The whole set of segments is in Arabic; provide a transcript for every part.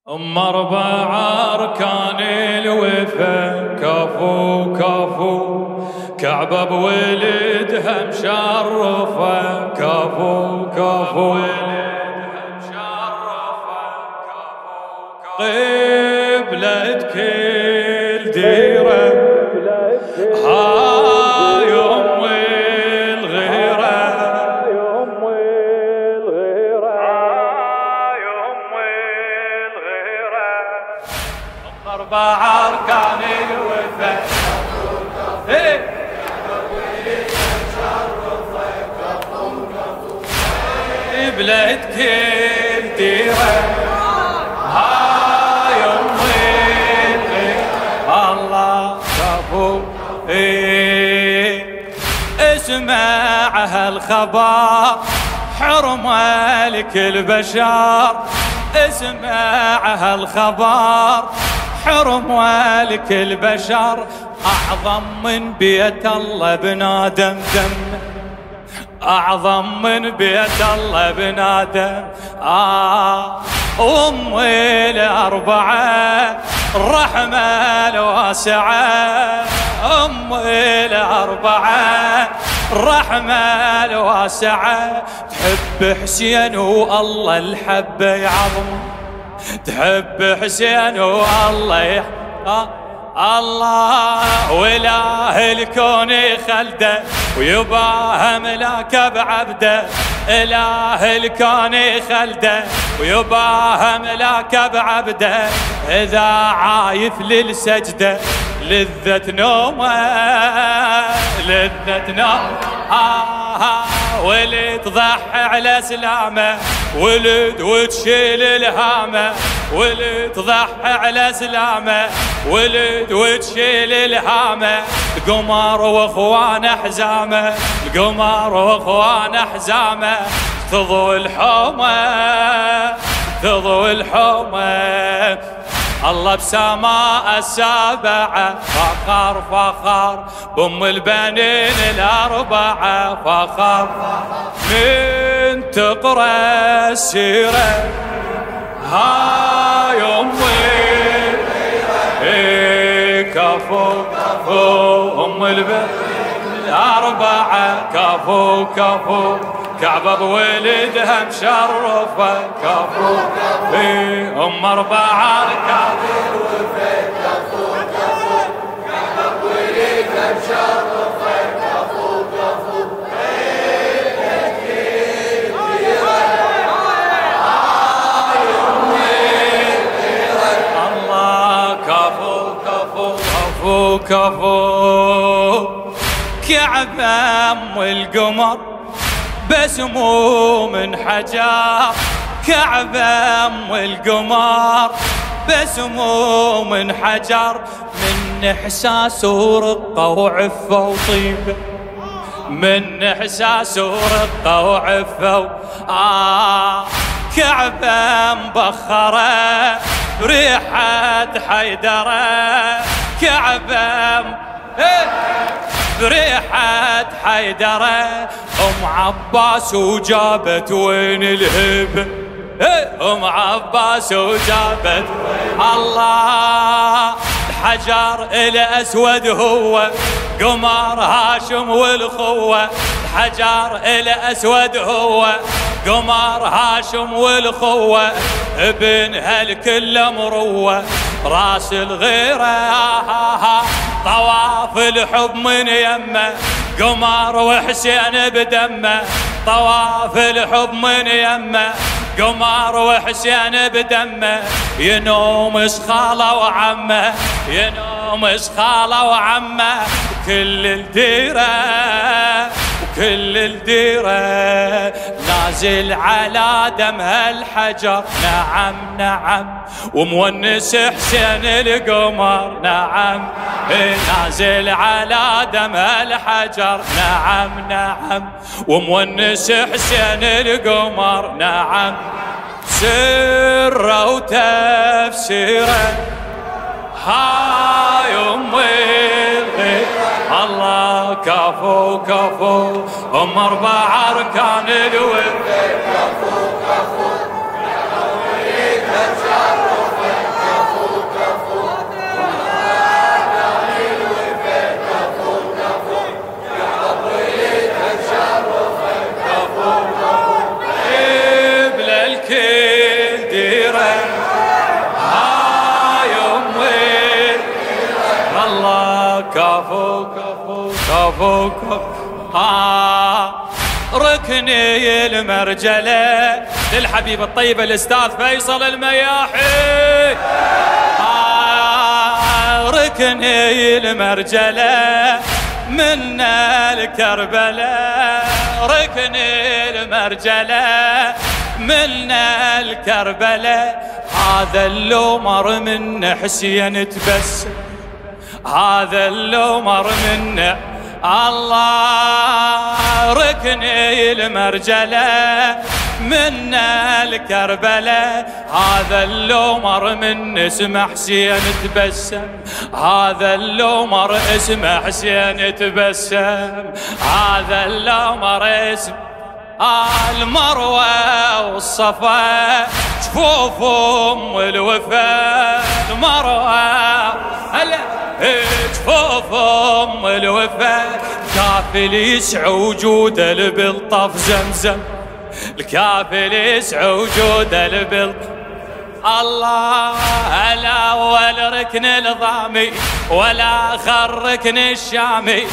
أربع أركان الوفا كفو كفو كعبة بولدها مشرفة كفو كفو قبلة كل ديرة هاي أم الغيرة أربع أركان الوفا قبلة كل ديرة هاي أم الغيرة الله كفو اسمع هالخبر حرمة لكل بشر اسمع هالخبر حرمة لكل بشر أعظم من بيت الله بنادم دم أعظم من بيت الله بنادم أم الأربعة الرحمة الواسعة أم الأربعة الرحمة الواسعة تحب حسين والله الحبة يعظم تحب حسين والله الله وإله الكون خلده ويباه ملاك بعبده إله الكون خلده ويباه ملاك بعبده إذا عايف للسجدة لذة نومه لذة نومه ولد ضحى على سلامه ولد وتشيل الهامه ولد ضحى على سلامه ولد وتشيل الهامه القمر واخوانه حزامه القمر واخوانه حزامه تضوي الحومه تضوي الحومه الله بسماء السابعة فخر فخر بأم البنين الأربعة فخر من تقرأ السيرة هاي أمي كفو كفو أم البنين الأربعة كفو كفو كعبة بولدها مشرفة كفو أم أربعة أركان الوفا كفو كفو كعبة بولدها مشرفة كفو كفو الله كفو كفو كفو كفو كعبة أم القمر بسمو من حجر كعبة أم القمر بسمو من حجر من إحساس ورقة وعفة وطيبة من إحساس ورقة وعفة كعبة مبخرة بريحة حيدرة كعبة بريحة حيدرة أم عباس وجابت وين الهبة أم عباس وجابت الله الحجر الأسود هو قمر هاشم والخوة الحجر الأسود هو قمر هاشم والخوة ابن هالكل مروة راس الغيرة طواف الحب من يمه قمر وحسين بدمه طواف الحب من يمه قمر وحسين بدمه ينوم شخاله وعمه ينوم شخاله وعمه كل الديره وكل الديره نازل على دم هالحجر نعم نعم ومونس حسين القمر نعم نازل على دم هالحجر نعم نعم ومونس حسين القمر نعم سره وتفسيره هاي أمي الله كفو كفو أم أربع أركان الوفا كفو كفو يا أولي تشرف كفو كفو كفو كفو ركني المرجلة للحبيب الطيب الأستاذ فيصل المياحي ركني المرجلة من الكربلاء ركني المرجلة من الكربلاء هذا اللومر من حسين تبسم هذا اللومر من الله ركني المرجلة من الكربلاء هذا اللومر من اسمه حسين تبسم هذا اللومر اسمه حسين تبسم هذا اللومر اسم المروة والصفا جفوف ام الوفا المروة هلا جفوف ام الوفا الكافل يسعى وجوده بالطف زمزم الكافل يسعى وجوده بالطف الله الأول ركن الضامي ولا آخر ركن الشامي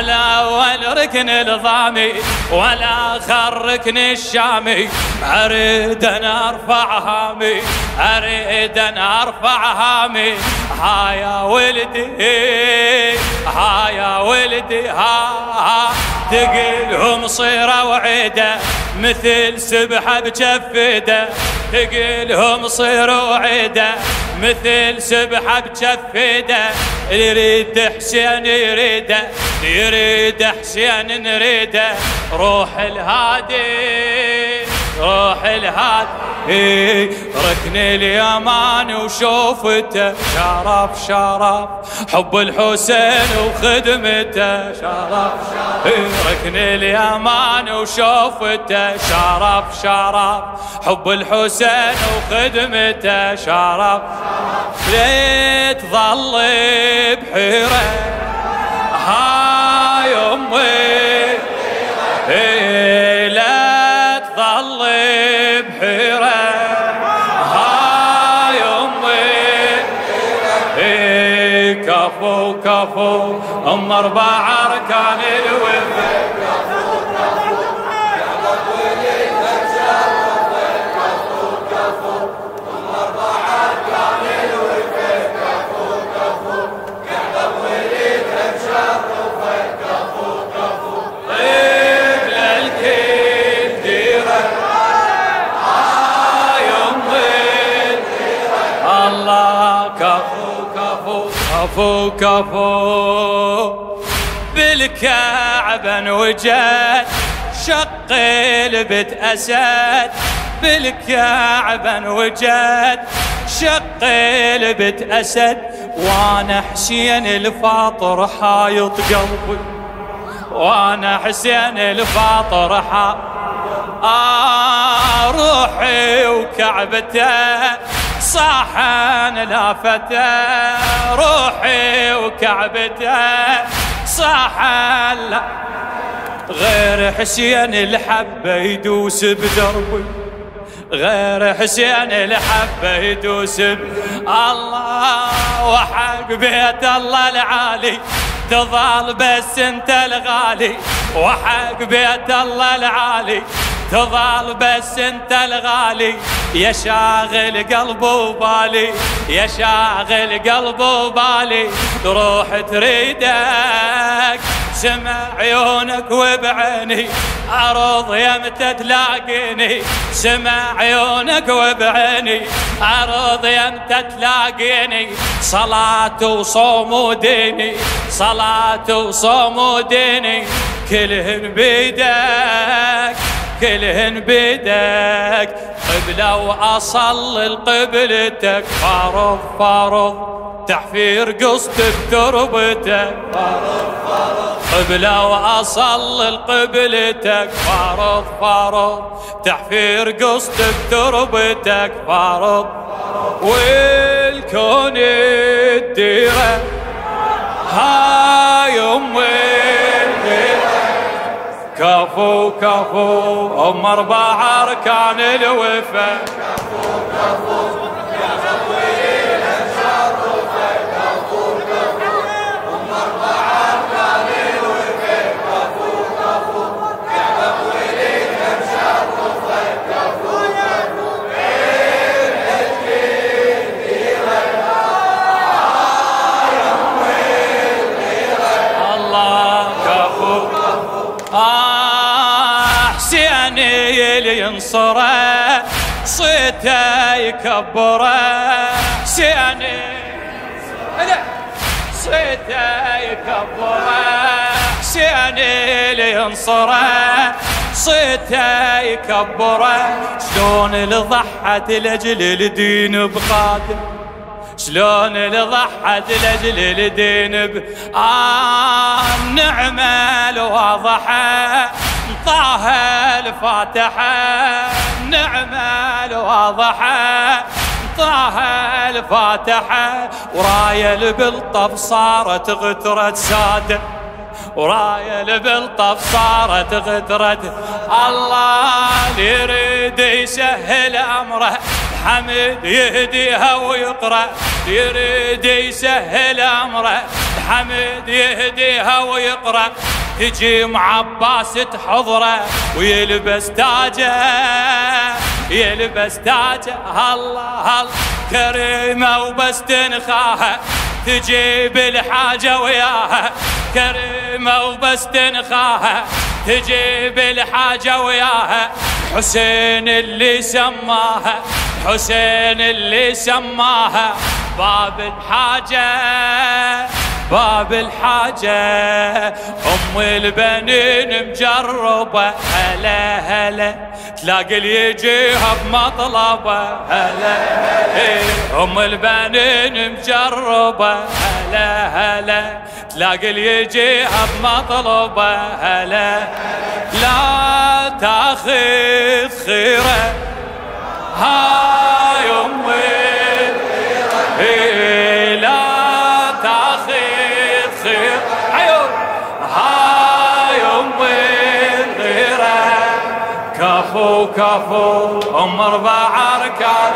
الأول ركن الضامي ولا آخر ركن الشامي أريد أن أرفع هامي أريد أن أرفع هامي ها يا ولدي ها يا ولدي ها تقلهم صيرة وعيدة مثل سبحة بجفده تقلهم صيرة وعيدة مثل سبحة بجفده يريد حسين يريد حسين نريده روح الهادي روح الهادي ركن اليمان وشوفته شرف شرف حب الحسين وخدمته شرف ركن اليمان وشوفته شرف شرف حب الحسين وخدمته شرف ليت ظل بحيرة هاي أمي لا تظل بحيرة هاي أمي كفو كفو أم 4 أركان الوفا كفو كفو بالكعبة وجد شق لبت أسد بالكعبة وجد شق لبت أسد وانا حسين الفاطر حايط قلبي وانا حسين الفاطر روحي وكعبته صاحن لافته روحي وكعبته صاحن غير حسين الحبه يدوس بدربي غير حسين الحبه يدوس الله وحق بيت الله العالي تظل بس انت الغالي وحق بيت الله العالي تظل بس انت الغالي يا شاغل قلب وبالي يا شاغل قلب وبالي تروح تريدك سمع عيونك وبعيني عرض يمتى تلاقيني سمع عيونك وبعيني عرض يمتى تلاقيني صلاة وصوم وديني صلاة وصوم وديني كلهن بيدك كلهن بيدك قبلة وأصل لقبلتك فرض فرض تحفير قصدك تربتك فرض فرض قبلة وأصل لقبلتك فرض فرض تحفير قصدك تربتك فرض والكون الديرة هاي أمي كفو كفو أم 4 أركان الوفا كفو كفو يا خوي الشرف كفو كفو أم 4 لينصره صيته يكبره حسيني صيته يكبره حسيني لينصره صيته يكبره شلون اللي ضحت لاجل الدين بقادم شلون اللي ضحت لاجل الدين النعمة الواضحة طه الفاتحة النعمة الواضحة طه الفاتحة وراية البلطف صارت غترة سادة وراية البلطف صارت غترة الله يريد يسهل أمره حمد يهديها ويقرأ يريد يسهل أمره حمد يهديها ويقرأ تجي مع عباس تحضره ويلبس تاجه يلبس تاجه الله الله كريمة وبس تنخاها تجيب الحاجة وياها كريمة وبس تنخاها تجيب الحاجة وياها حسين اللي سماها حسين اللي سماها باب الحاجة باب الحاجة أم البنين مجربة هلا هلا تلاقي اللي يجيها بمطلبة هلا أم البنين مجربة هلا هلا تلاقي اللي يجيها بمطلبة هلا لا تاخذ خيره هاي أمي لا تاخذ خير عيون هاي أمي غيره كفو كفو أم 4 أركان